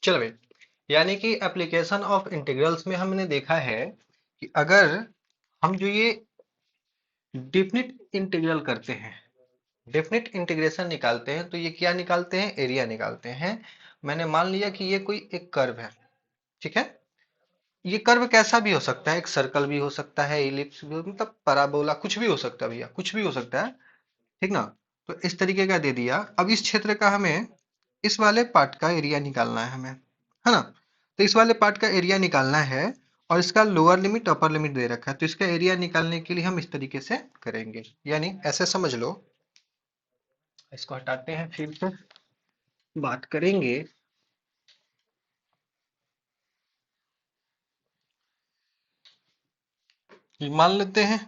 चलो भाई, यानी कि एप्लीकेशन ऑफ इंटीग्रल्स में हमने देखा है कि अगर हम जो ये डेफिनिट इंटीग्रल करते हैं, डेफिनिट इंटीग्रेशन निकालते हैं, तो ये क्या निकालते हैं? एरिया निकालते हैं। मैंने मान लिया कि ये कोई एक कर्व है, ठीक है। ये कर्व कैसा भी हो सकता है, एक सर्कल भी हो सकता है, इलिप्स भी मतलब पैराबोला, कुछ भी हो सकता है भैया, कुछ भी हो सकता है, ठीक ना। तो इस तरीके का दे दिया। अब इस क्षेत्र का हमें इस वाले पार्ट का एरिया निकालना है हमें, है ना। तो इस वाले पार्ट का एरिया निकालना है और इसका लोअर लिमिट अपर लिमिट दे रखा है, तो इसका एरिया निकालने के लिए हम इस तरीके से करेंगे, यानी ऐसे समझ लो। इसको हटाते हैं, फिर से बात करेंगे। मान लेते हैं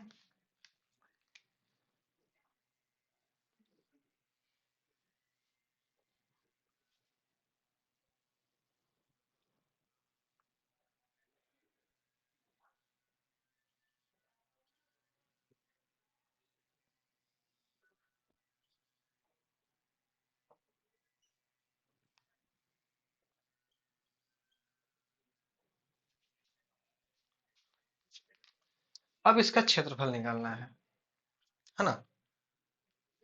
अब इसका क्षेत्रफल निकालना है ना।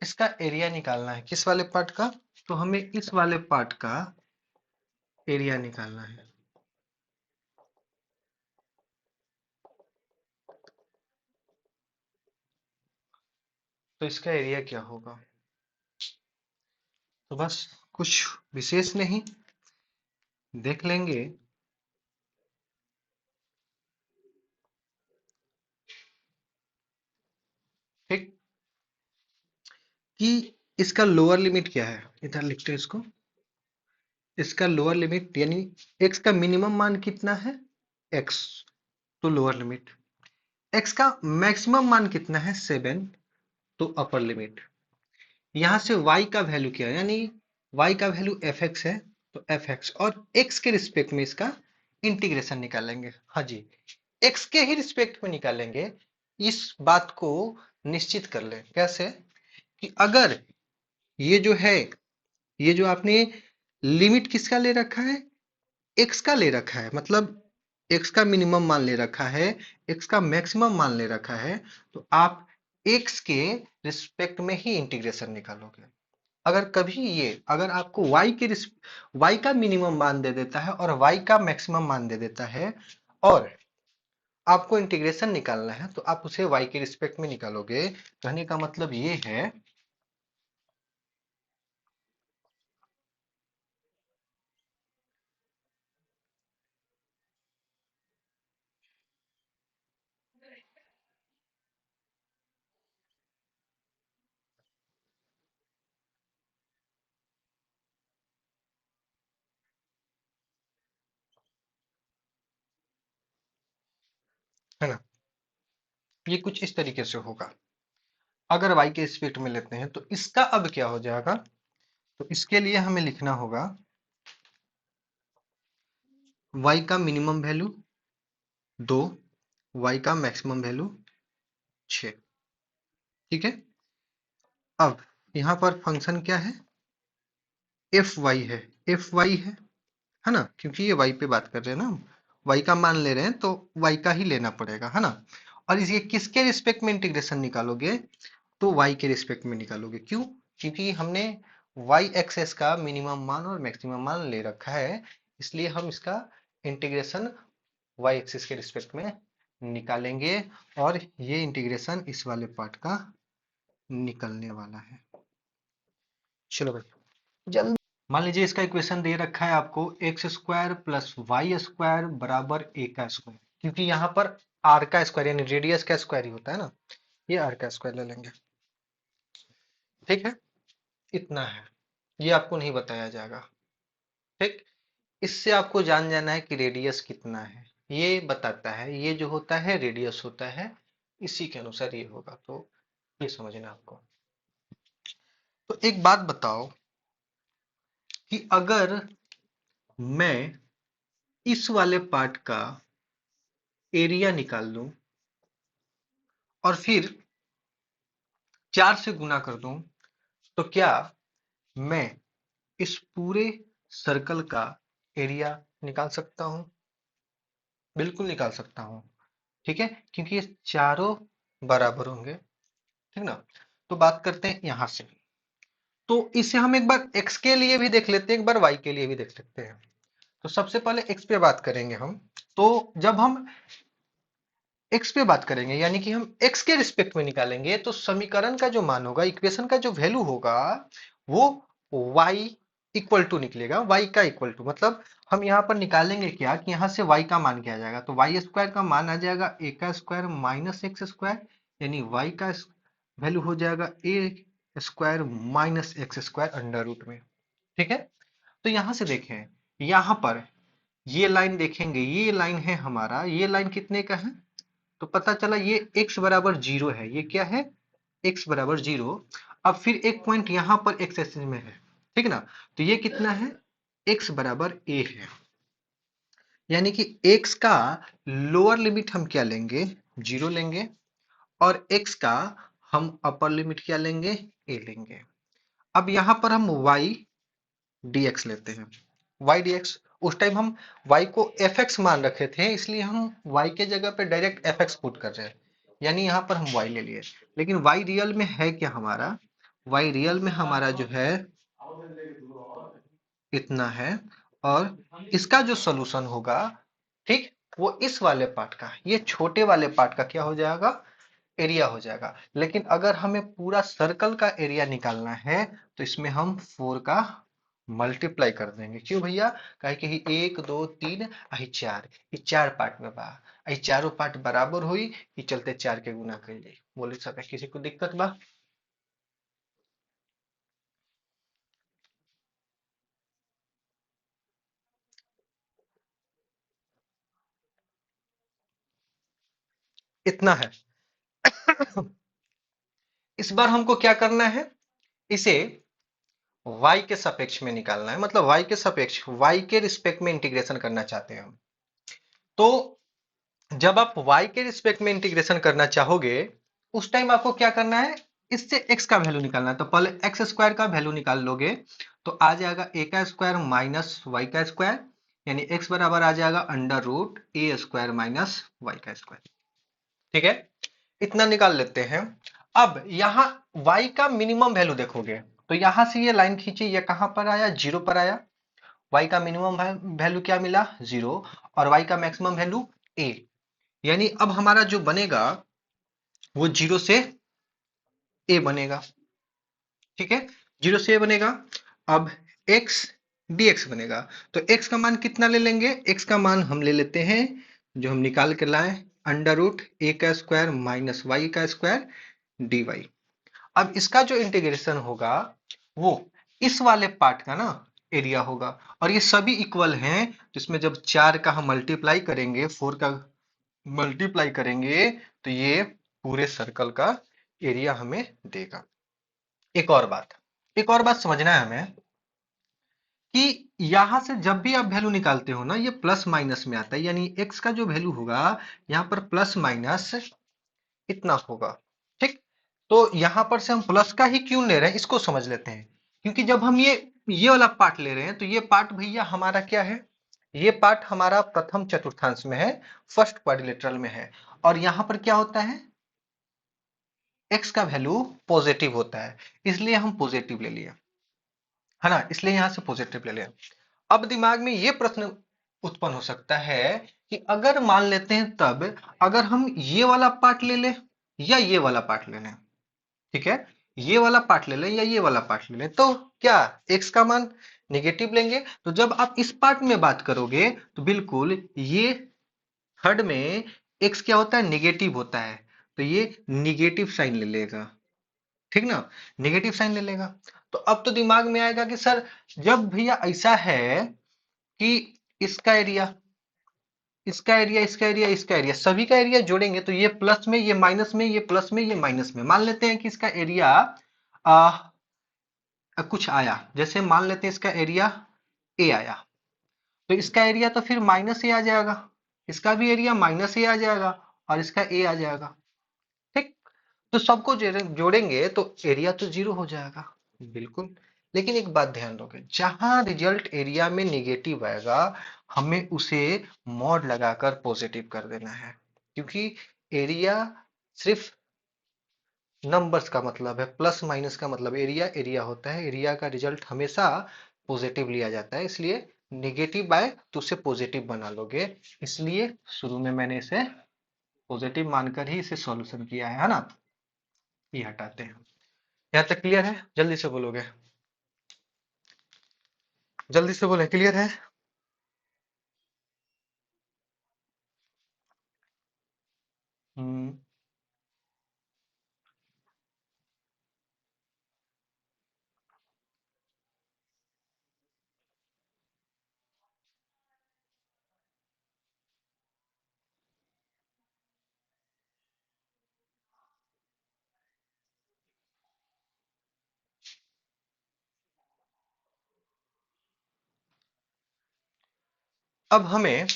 इसका एरिया निकालना है किस वाले पार्ट का? तो हमें इस वाले पार्ट का एरिया निकालना है। तो इसका एरिया क्या होगा? तो बस कुछ विशेष नहीं, देख लेंगे। ठीक, कि इसका लोअर लिमिट क्या है, इधर लिखते हैं इसको। इसका लोअर लिमिट यानी एक्स का मिनिमम मान कितना है? एक्स, तो लोअर लिमिट। एक्स का मैक्सिमम मान कितना है? 7, तो अपर लिमिट। यहां से y का वैल्यू क्या है, यानी y का वैल्यू एफ एक्स है, तो एफ एक्स, और x के रिस्पेक्ट में इसका इंटीग्रेशन निकालेंगे। हाँ जी, x के ही रिस्पेक्ट में निकालेंगे। इस बात को निश्चित कर लें, कैसे? कि अगर ये जो है, ये जो आपने लिमिट किसका ले रखा है? एक्स का ले रखा है, मतलब एक्स का मिनिमम मान ले रखा है, एक्स का मैक्सिमम मान ले रखा है, तो आप एक्स के रिस्पेक्ट में ही इंटीग्रेशन निकालोगे। अगर कभी ये, अगर आपको y का मिनिमम मान दे देता है और y का मैक्सिमम मान दे देता है, और आपको इंटीग्रेशन निकालना है, तो आप उसे y के रिस्पेक्ट में निकालोगे। कहने का मतलब ये है ना, ये कुछ इस तरीके से होगा। अगर y के रिस्पेक्ट में लेते हैं, तो इसका अब क्या हो जाएगा? तो इसके लिए हमें लिखना होगा y का मिनिमम वैल्यू 2, y का मैक्सिमम वैल्यू 6। ठीक है। अब यहाँ पर फंक्शन क्या है? एफ वाई है, एफ वाई है ना, क्योंकि ये y पे बात कर रहे हैं ना हम, y का मान ले रहे हैं, तो y का ही लेना पड़ेगा, है ना। और इसे किसके रिस्पेक्ट में इंटीग्रेशन निकालोगे? तो y के रिस्पेक्ट में निकालोगे। क्यों? क्योंकि हमने y एक्सेस का मिनिमम मान और मैक्सिमम मान ले रखा है, इसलिए हम इसका इंटीग्रेशन y एक्सिस के रिस्पेक्ट में निकालेंगे, और ये इंटीग्रेशन इस वाले पार्ट का निकलने वाला है। चलो भाई, जल्दी। मान लीजिए इसका इक्वेशन दे रखा है आपको, x square plus y square बराबर ए का स्क्वायर, क्योंकि यहाँ पर आर का स्क्वायर यानी रेडियस का स्क्वायर ही होता है ना, ये आर का स्क्वायर ले लेंगे। ठीक है, इतना है, ये आपको नहीं बताया जाएगा। ठीक, इससे आपको जान जाना है कि रेडियस कितना है, ये बताता है, ये जो होता है रेडियस होता है, इसी के अनुसार ये होगा, तो ये समझना आपको। तो एक बात बताओ कि अगर मैं इस वाले पार्ट का एरिया निकाल लूं और फिर 4 से गुना कर दूं, तो क्या मैं इस पूरे सर्कल का एरिया निकाल सकता हूं, बिल्कुल निकाल सकता हूं। ठीक है, क्योंकि ये चारों बराबर होंगे। ठीक ना। तो बात करते हैं यहां से। तो इसे हम एक बार x के लिए भी देख लेते हैं, एक बार y के लिए भी देख लेते हैं। तो सबसे पहले x पे बात करेंगे हम। तो जब हम x पे बात करेंगे यानी कि हम x के रिस्पेक्ट में निकालेंगे, तो समीकरण का जो मान होगा, इक्वेशन का जो वैल्यू होगा, वो y इक्वल टू निकलेगा। y का इक्वल टू मतलब हम यहाँ पर निकालेंगे क्या कि यहाँ से y का मान क्या आ जाएगा, तो वाई स्क्वायर का मान आ जाएगा a का स्क्वायर माइनस एक्स स्क्वायर, यानी y का वैल्यू हो जाएगा a square minus x square under root में। ठीक है। तो यहां से देखें, यहां पर ये लाइन देखेंगे, ये लाइन है हमारा, ये लाइन कितने का है, तो पता चला ये x बराबर 0 है। ये क्या है, x बराबर 0। अब फिर एक पॉइंट यहां पर x एक्सिस में है। ठीक ना। तो ये कितना है, x बराबर a है। यानी कि x का लोअर लिमिट हम क्या लेंगे, 0 लेंगे, और x का हम अपर लिमिट क्या लेंगे, a लेंगे। अब यहां पर हम y dx लेते हैं। y dx, उस टाइम हम y को fx मान रखे थे, इसलिए हम y के जगह पे डायरेक्ट fx पुट कर रहे हैं, यानी यहाँ पर हम y ले लिए। लेकिन y रियल में है क्या हमारा, y रियल में हमारा जो है इतना है, और इसका जो सोल्यूशन होगा, ठीक, वो इस वाले पार्ट का, ये छोटे वाले पार्ट का क्या हो जाएगा, एरिया हो जाएगा। लेकिन अगर हमें पूरा सर्कल का एरिया निकालना है, तो इसमें हम 4 का मल्टीप्लाई कर देंगे। क्यों भैया, कहे कि 1 2 3 आई 4, ये 4 पार्ट में बा, आई चारों पार्ट बराबर हुई, ये चलते 4 के गुना कर जाए। बोले सब किसी को दिक्कत बा। इतना है। इस बार हमको क्या करना है, इसे y के सापेक्ष में निकालना है, मतलब y के सापेक्ष, y के रिस्पेक्ट में इंटीग्रेशन करना चाहते हैं हम। तो जब आप y के रिस्पेक्ट में इंटीग्रेशन करना चाहोगे, उस टाइम आपको क्या करना है, इससे x का वैल्यू निकालना है। तो पहले एक्स स्क्वायर का वैल्यू निकाल लोगे, तो आ जाएगा a का स्क्वायर माइनस वाई का स्क्वायर, यानी x बराबर आ जाएगा अंडर रूट ए स्क्वायर माइनस वाई का स्क्वायर। ठीक है, इतना निकाल लेते हैं। अब यहाँ y का मिनिमम वैल्यू देखोगे, तो यहां से ये लाइन खींची, ये कहां पर आया, 0 पर आया। y का मिनिमम वैल्यू क्या मिला, 0, और y का मैक्सिमम वैल्यू a। यानी अब हमारा जो बनेगा वो 0 से a बनेगा। ठीक है, 0 से a बनेगा। अब x dx बनेगा। तो x का मान कितना ले लेंगे, x का मान हम ले लेते हैं, जो हम निकाल के लाए, अंडर रूट ए का स्क्वायर माइनस वाई का स्क्वायर dy। अब इसका जो इंटीग्रेशन होगा, वो इस वाले पार्ट का ना एरिया होगा, और ये सभी इक्वल हैं, तो इसमें जब 4 का हम मल्टीप्लाई करेंगे, 4 का मल्टीप्लाई करेंगे, तो ये पूरे सर्कल का एरिया हमें देगा। एक और बात, एक और बात समझना है हमें, कि यहां से जब भी आप वैल्यू निकालते हो ना, ये प्लस माइनस में आता है, यानी x का जो वैल्यू होगा, यहाँ पर प्लस माइनस इतना होगा। ठीक, तो यहां पर से हम प्लस का ही क्यों ले रहे हैं, इसको समझ लेते हैं। क्योंकि जब हम ये वाला पार्ट ले रहे हैं, तो ये पार्ट भैया हमारा क्या है, ये पार्ट हमारा प्रथम चतुर्थांश में है, फर्स्ट क्वाड्रिलेटरल में है। और यहां पर क्या होता है, x का वैल्यू पॉजिटिव होता है, इसलिए हम पॉजिटिव ले लिए, है ना, इसलिए यहां से पॉजिटिव ले लिया। अब दिमाग में ये प्रश्न उत्पन्न हो सकता है कि अगर मान लेते हैं, तब अगर हम ये वाला पार्ट ले लें या ये वाला पार्ट ले लें, ठीक है, ये वाला पार्ट ले लें या ये वाला पार्ट ले लें, तो क्या x का मान नेगेटिव लेंगे। तो जब आप इस पार्ट में बात करोगे, तो बिल्कुल ये थर्ड में x क्या होता है, नेगेटिव होता है, तो ये निगेटिव साइन ले लेगा। ठीक ना, नेगेटिव साइन ले लेगा। तो अब तो दिमाग में आएगा कि सर, जब भैया ऐसा है कि इसका एरिया, इसका एरिया, इसका एरिया, इसका एरिया, सभी का एरिया जोड़ेंगे, तो ये प्लस में, ये माइनस में, ये प्लस में, ये माइनस में, मान लेते हैं कि इसका एरिया कुछ आया, जैसे मान लेते हैं इसका एरिया ए आया, तो इसका एरिया तो फिर माइनस ए आ जाएगा, इसका भी एरिया माइनस ए आ जाएगा, और इसका ए आ जाएगा। ठीक, तो सबको जोड़ेंगे तो एरिया तो 0 हो जाएगा, बिल्कुल। लेकिन एक बात ध्यान दोगे, जहां रिजल्ट एरिया में निगेटिव आएगा हमें उसे मॉड लगाकर पॉजिटिव कर देना है, क्योंकि एरिया सिर्फ नंबर्स का मतलब है, प्लस माइनस का मतलब एरिया एरिया होता है, एरिया का रिजल्ट हमेशा पॉजिटिव लिया जाता है, इसलिए निगेटिव आए तो उसे पॉजिटिव बना लोगे। इसलिए शुरू में मैंने इसे पॉजिटिव मानकर ही इसे सॉल्यूशन किया है ना। ये हटाते हैं। यहाँ तक क्लियर है? जल्दी से बोलोगे, जल्दी से बोले, क्लियर है? हम्म। अब हमें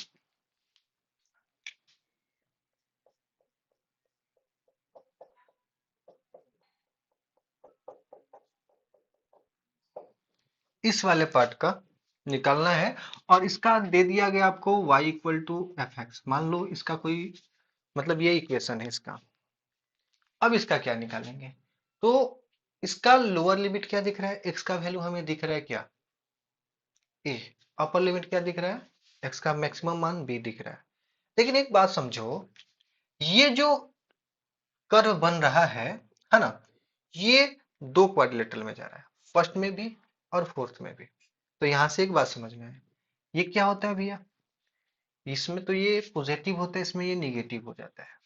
इस वाले पार्ट का निकालना है, और इसका दे दिया गया आपको y equal to f x, मान लो इसका कोई मतलब ये इक्वेशन है इसका। अब इसका क्या निकालेंगे? तो इसका लोअर लिमिट क्या दिख रहा है? x का वैल्यू हमें दिख रहा है क्या? a। अपर लिमिट क्या दिख रहा है? x का मैक्सिमम मान b दिख रहा है। लेकिन एक बात समझो, ये जो कर्व बन रहा है ना, ये दो क्वाड्रिलेटरल में जा रहा है, फर्स्ट में भी और फोर्थ में भी। तो यहां से एक बात समझ में है, ये क्या होता है भैया? इसमें तो ये पॉजिटिव होता है, इसमें ये निगेटिव हो जाता है।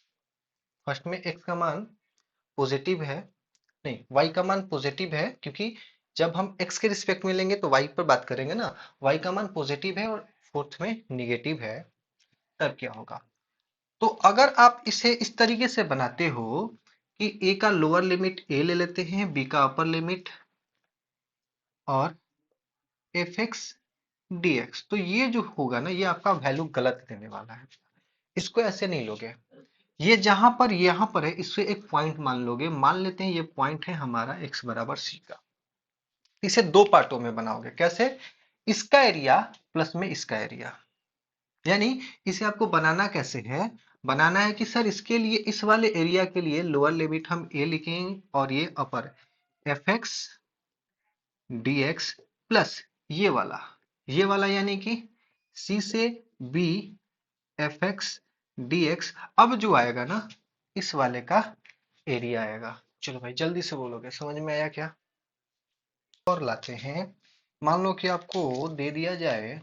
फर्स्ट में x का मान पॉजिटिव है, नहीं y का मान पॉजिटिव है, क्योंकि जब हम x के रिस्पेक्ट में लेंगे तो y पर बात करेंगे ना। y का मान पॉजिटिव है और फोर्थ में निगेटिव है, तब क्या होगा? तो अगर आप इसे इस तरीके से बनाते हो कि a का लोअर लिमिट a ले लेते हैं, b का अपर लिमिट और एफ एक्स डी एक्स, तो ये जो होगा ना, ये आपका वैल्यू गलत देने वाला है। इसको ऐसे नहीं लोगे, ये जहां पर यहां पर है इससे एक पॉइंट मान लोगे, मान लेते हैं ये पॉइंट है हमारा x बराबर c का। इसे दो पार्टों में बनाओगे, कैसे? इसका एरिया प्लस में इसका एरिया, यानी इसे आपको बनाना कैसे है? बनाना है कि सर इसके लिए, इस वाले एरिया के लिए लोअर लिमिट हम a लिखेंगे और ये upper F X D X plus ये वाला यानी कि c से b F X D X. अब जो आएगा ना, इस वाले का एरिया आएगा। चलो भाई जल्दी से बोलोगे, समझ में आया क्या? और लाते हैं, मान लो कि आपको दे दिया जाए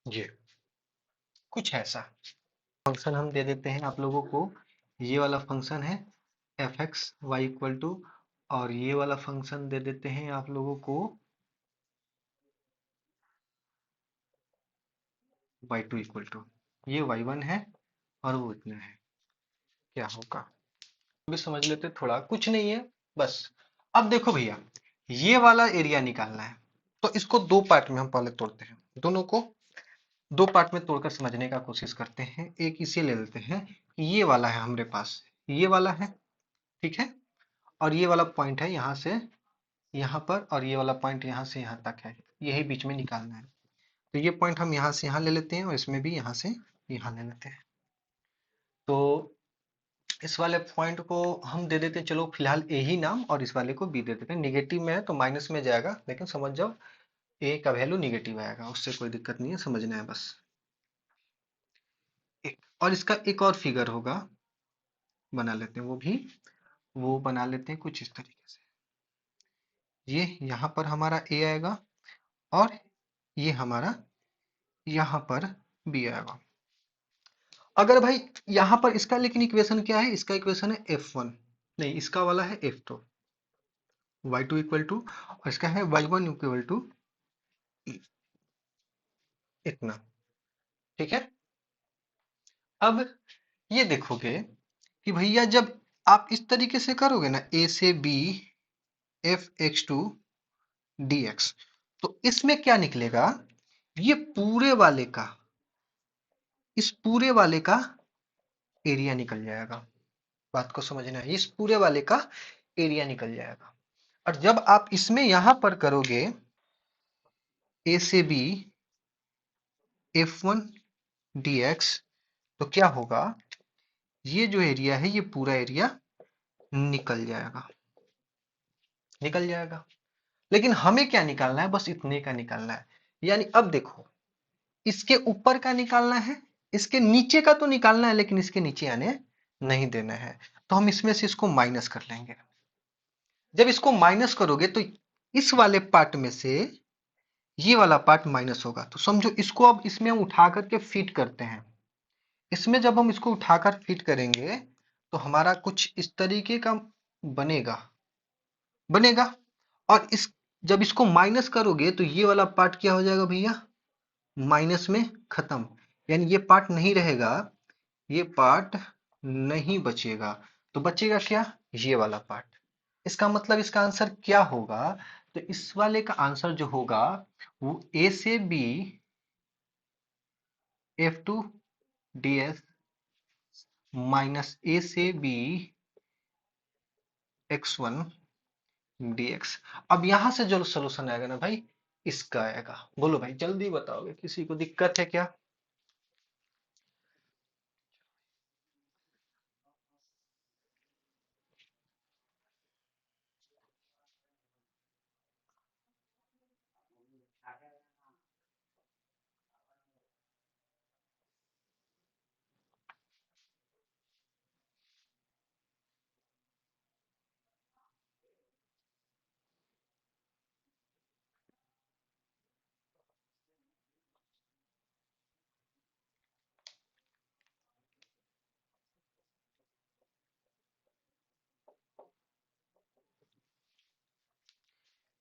ये कुछ ऐसा फंक्शन हम दे देते हैं आप लोगों को। ये वाला फंक्शन है f x y equal to, और ये वाला फंक्शन दे देते हैं आप लोगों को वाई टू इक्वल टू। ये वाई वन है और वो इतना है। क्या होगा भी समझ लेते, थोड़ा कुछ नहीं है बस। अब देखो भैया, ये वाला एरिया निकालना है, तो इसको दो पार्ट में हम पहले तोड़ते हैं, दोनों को दो पार्ट में तोड़कर समझने का कोशिश करते हैं। एक इसे ले लेते हैं, ये वाला है हमारे पास, ये वाला है, ठीक है, और ये वाला पॉइंट है यहाँ से यहाँ पर, और ये वाला पॉइंट यहाँ से यहाँ तक है, यही बीच में निकालना है। तो ये पॉइंट हम यहाँ से यहाँ ले लेते हैं और इसमें भी यहाँ से यहाँ ले लेते हैं। तो इस वाले पॉइंट को हम दे देते हैं, चलो फिलहाल ए ही नाम, और इस वाले को बी दे देते हैं। निगेटिव में है तो माइनस में जाएगा, लेकिन समझ जाओ ए का वैल्यू निगेटिव आएगा, उससे कोई दिक्कत नहीं है, समझना है बस। एक और इसका एक और फिगर होगा, बना लेते हैं, वो बना लेते हैं कुछ इस तरीके से। ये यहाँ पर हमारा ए आएगा और ये हमारा यहाँ पर बी आएगा। अगर भाई यहाँ पर इसका, लेकिन इक्वेशन क्या है? इसका इक्वेशन है एफ वन, नहीं इसका वाला है f two, y two equal to, और इसका है y one equal to e. इतना। ठीक है। अब ये देखोगे कि भैया जब आप इस तरीके से करोगे ना, ए से B f x two d x, तो इसमें क्या निकलेगा, ये पूरे वाले का, इस पूरे वाले का एरिया निकल जाएगा। बात को समझना है, इस पूरे वाले का एरिया निकल जाएगा। और जब आप इसमें यहां पर करोगे ए से B f one D x, तो क्या होगा, ये जो एरिया है ये पूरा एरिया निकल जाएगा, निकल जाएगा। लेकिन हमें क्या निकालना है, बस इतने का निकालना है। यानी अब देखो, इसके ऊपर का निकालना है, इसके नीचे का तो निकालना है, लेकिन इसके नीचे आने नहीं देना है। तो हम इसमें से इसको माइनस कर लेंगे। जब इसको माइनस करोगे तो इस वाले पार्ट में से ये वाला पार्ट माइनस होगा। तो समझो इसको अब इसमें हम उठा करके फिट करते हैं। इसमें जब हम इसको उठाकर फिट करेंगे तो हमारा कुछ इस तरीके का बनेगा, बनेगा। और इस जब इसको माइनस करोगे तो ये वाला पार्ट क्या हो जाएगा भैया, माइनस में खत्म। यानी ये पार्ट नहीं रहेगा, ये पार्ट नहीं बचेगा। तो बचेगा क्या, ये वाला पार्ट। इसका मतलब इसका आंसर क्या होगा, तो इस वाले का आंसर जो होगा वो ए से B F two D S minus A से B X one D X. अब यहां से जो सोल्यूशन आएगा ना भाई, इसका आएगा। बोलो भाई जल्दी बताओगे, किसी को दिक्कत है क्या।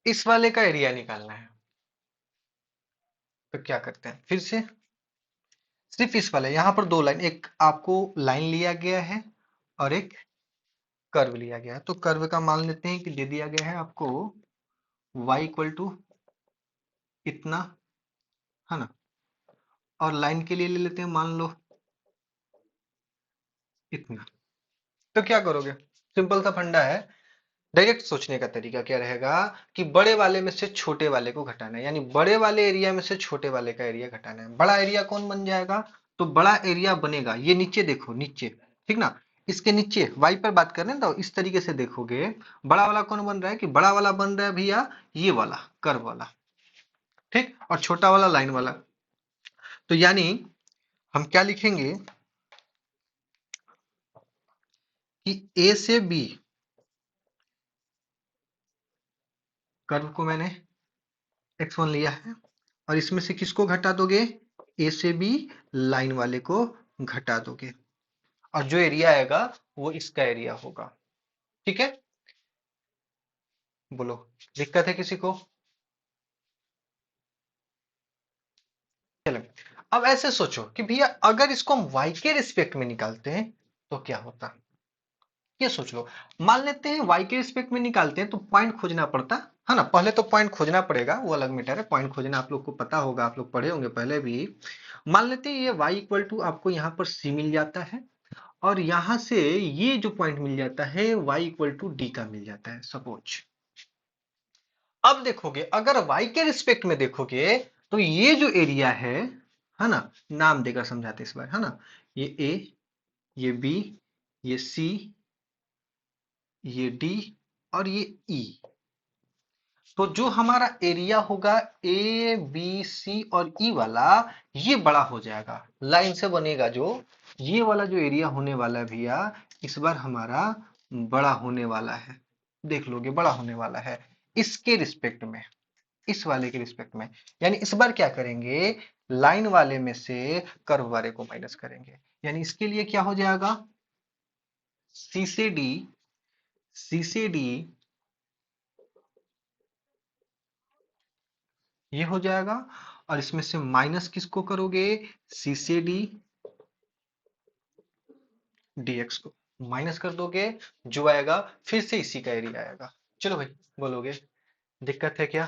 इस वाले का एरिया निकालना है। तो क्या करते हैं फिर से, सिर्फ इस वाले, यहां पर दो लाइन, एक आपको लाइन लिया गया है और एक कर्व लिया गया है। तो कर्व का मान लेते हैं कि दे दिया गया है आपको y इक्वल टू इतना, है ना। और लाइन के लिए ले लेते हैं मान लो इतना। तो क्या करोगे, सिंपल सा फंडा है। डायरेक्ट सोचने का तरीका क्या रहेगा कि बड़े वाले में से छोटे वाले को घटाना है। यानी बड़े वाले एरिया में से छोटे वाले का एरिया घटाना है। बड़ा एरिया कौन बन जाएगा, तो बड़ा एरिया बनेगा ये नीचे, देखो नीचे, ठीक ना। इसके नीचे y पर बात कर रहे हैं तो इस तरीके से देखोगे, बड़ा वाला कौन बन रहा है, कि बड़ा वाला बन रहा है भैया ये वाला कर्व वाला, ठीक। और छोटा वाला लाइन वाला। तो यानी हम क्या लिखेंगे कि ए से बी कर्व को मैंने x1 लिया है, और इसमें से किसको घटा दोगे, ए से बी लाइन वाले को घटा दोगे। और जो एरिया आएगा वो इसका एरिया होगा। ठीक है। बोलो दिक्कत है किसी को। चलो अब ऐसे सोचो कि भैया अगर इसको हम y के रिस्पेक्ट में निकालते हैं तो क्या होता, ये सोच लो। मान लेते हैं y के रिस्पेक्ट में निकालते हैं तो पॉइंट खोजना पड़ता है ना। पहले तो पॉइंट खोजना पड़ेगा, वो अलग मैटर है। पॉइंट खोजना आप लोग को पता होगा, आप लोग पढ़े होंगे पहले भी। मान लेते हैं ये y इक्वल टू आपको यहाँ पर c मिल जाता है, और यहां से ये जो पॉइंट मिल जाता है y इक्वल टू डी का मिल जाता है सपोज। अब देखोगे अगर y के रिस्पेक्ट में देखोगे तो ये जो एरिया है ना, नाम देकर समझाते इस बार, है ना। ये a, ये b, ये c, ये d और ये e। तो जो हमारा एरिया होगा ए बी सी और ई वाला, ये बड़ा हो जाएगा, लाइन से बनेगा जो, ये वाला जो एरिया होने वाला है भैया, इस बार हमारा बड़ा होने वाला है। देख लोगे बड़ा होने वाला है इसके रिस्पेक्ट में, इस वाले के रिस्पेक्ट में। यानी इस बार क्या करेंगे, लाइन वाले में से कर्व वाले को माइनस करेंगे। यानी इसके लिए क्या हो जाएगा, सी से डी, सी से डी ये हो जाएगा। और इसमें से माइनस किसको करोगे, सी से डी dx को माइनस कर दोगे, जो आएगा फिर से इसी का एरिया आएगा। चलो भाई बोलोगे दिक्कत है क्या?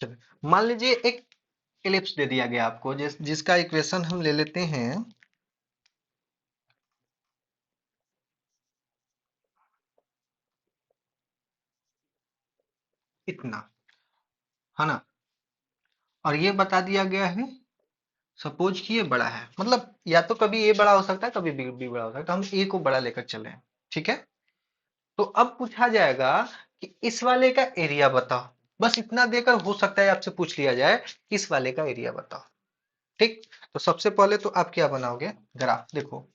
चलो मान लीजिए एक एलिप्स दे दिया गया आपको, जिसका इक्वेशन हम ले लेते हैं इतना, है ना, और ये बता दिया गया है सपोज कि ये बड़ा है, मतलब या तो कभी ए बड़ा हो सकता है कभी बी बड़ा हो सकता है, हम ए को बड़ा लेकर चले, ठीक है। तो अब पूछा जाएगा कि इस वाले का एरिया बताओ, बस इतना देकर हो सकता है आपसे पूछ लिया जाए इस वाले का एरिया बताओ, ठीक। तो सबसे पहले तो आप क्या बनाओगे, ग्राफ। देखो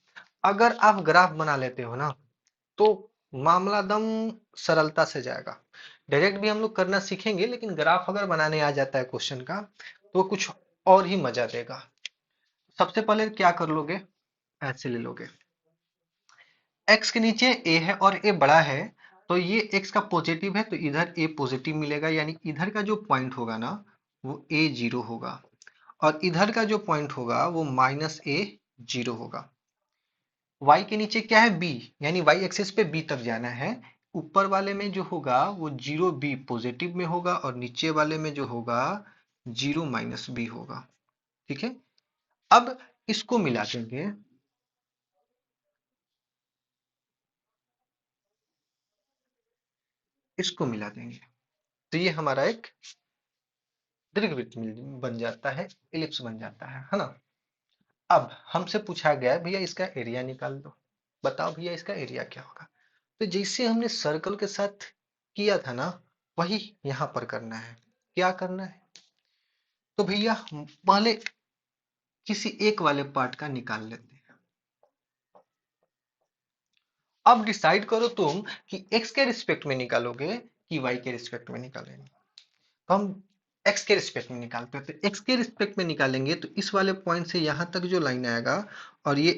अगर आप ग्राफ बना लेते हो ना तो मामला दम सरलता से जाएगा। डायरेक्ट भी हम लोग करना सीखेंगे, लेकिन ग्राफ अगर बनाने आ जाता है क्वेश्चन का तो कुछ और ही मजा देगा। सबसे पहले क्या कर लोगे, ऐसे ले लोगे, x के नीचे a है और a बड़ा है, तो ये x का पॉजिटिव है तो इधर a पॉजिटिव मिलेगा, यानी इधर का जो पॉइंट होगा ना वो a जीरो होगा, और इधर का जो पॉइंट होगा वो माइनस a जीरो होगा। y के नीचे क्या है b, यानी y एक्सिस पे b तक जाना है। ऊपर वाले में जो होगा वो जीरो b पॉजिटिव में होगा, और नीचे वाले में जो होगा जीरो माइनस b होगा, ठीक है। अब इसको मिला देंगे, इसको मिला देंगे तो ये हमारा एक दीर्घवृत्त बन जाता है, इलिप्स बन जाता है ना। अब हमसे पूछा गया है भैया इसका एरिया निकाल दो, बताओ भैया इसका एरिया क्या होगा। तो जैसे हमने सर्कल के साथ किया था ना वही यहां पर करना है। क्या करना है, तो भैया पहले किसी एक वाले पार्ट का निकाल लेते हैं। अब डिसाइड करो तुम कि एक्स के रिस्पेक्ट में निकालोगे कि वाई के रिस्पेक्ट में निकालेंगे। तो हम एक्स के रिस्पेक्ट में निकालते हैं, तो एक्स के रिस्पेक्ट में निकालेंगे तो इस वाले पॉइंट से यहां तक जो लाइन आएगा और ये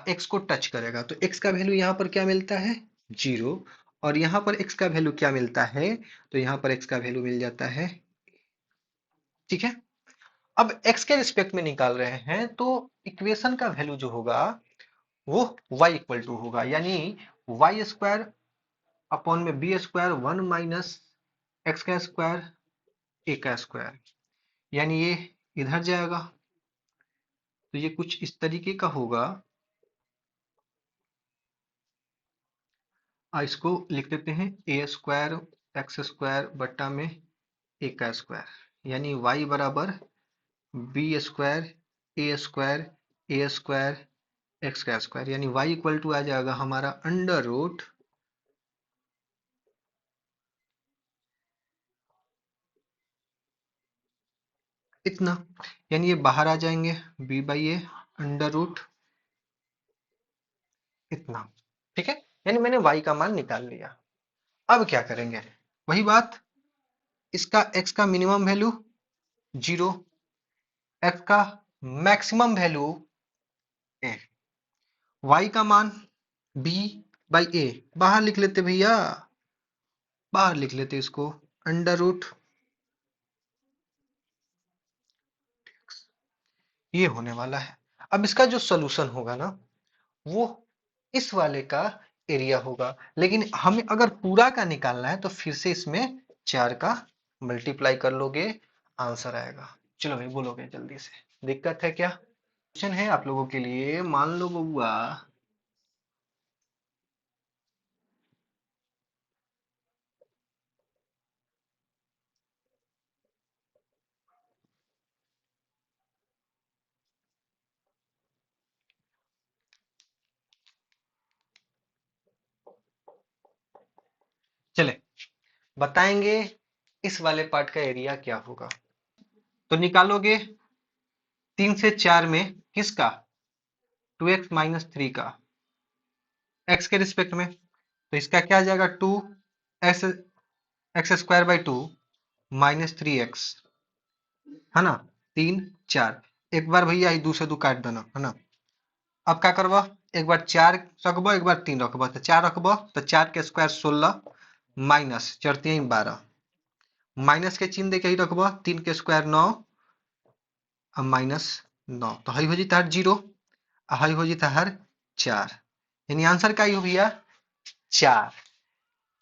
एक्स को टच करेगा, तो एक्स का वैल्यू यहाँ पर क्या मिलता है, जीरो। और यहाँ पर एक्स का वैल्यू क्या मिलता है, तो यहाँ पर एक्स का वैल्यू मिल जाता है, ठीक है। अब एक्स के रिस्पेक्ट में निकाल रहे हैं तो इक्वेशन का वैल्यू जो होगा वो y इक्वल टू होगा, यानी वाई स्क्वायर अपॉन में B square one minus x का स्क्वायर ए का स्क्वायर, यानी ये इधर जाएगा तो ये कुछ इस तरीके का होगा। इसको लिख देते हैं ए स्क्वायर एक्स स्क्वायर बट्टा में ए का स्क्वायर, यानी y बराबर बी स्क्वायर ए स्क्वायर एक्स का स्क्वायर, यानी y इक्वल टू आ जाएगा हमारा अंडर रूट इतना, यानी ये बाहर आ जाएंगे b by A under root इतना, ठीक है। यानी मैंने y का मान निकाल लिया। अब क्या करेंगे, वही बात, इसका x का मिनिमम वैल्यू जीरो, x का मैक्सिमम वैल्यू ए, y का मान b बाई ए, बाहर लिख लेते भैया, बाहर लिख लेते इसको अंडर रूट, ये होने वाला है। अब इसका जो सोल्यूशन होगा ना वो इस वाले का एरिया होगा, लेकिन हमें अगर पूरा का निकालना है तो फिर से इसमें चार का मल्टीप्लाई कर लोगे, आंसर आएगा। चलो भाई बोलोगे जल्दी से, दिक्कत है क्या? क्वेश्चन है आप लोगों के लिए, मान लो बउआ, चले बताएंगे इस वाले पार्ट का एरिया क्या होगा। तो निकालोगे 3 से 4 में किसका, 2x-3 का x के रिस्पेक्ट में, तो इसका क्या आ जाएगा, 2 x square by two minus 3x, है ना, 3 4, एक बार भैया 2 से 2 काट देना, है ना। अब क्या करबो, एक बार 4 रखबो एक बार 3 रखबो, तो 4 रखबो तो 4 के स्क्वायर 16 माइनस 4 3 12, माइनस के चिन्ह देके ही रखबो 3 के स्क्वायर 9 और माइनस 9 तो हई हो जी तहार 0 आ हई हो जी तहार 4 यानी आंसर का ही हो भैया 4।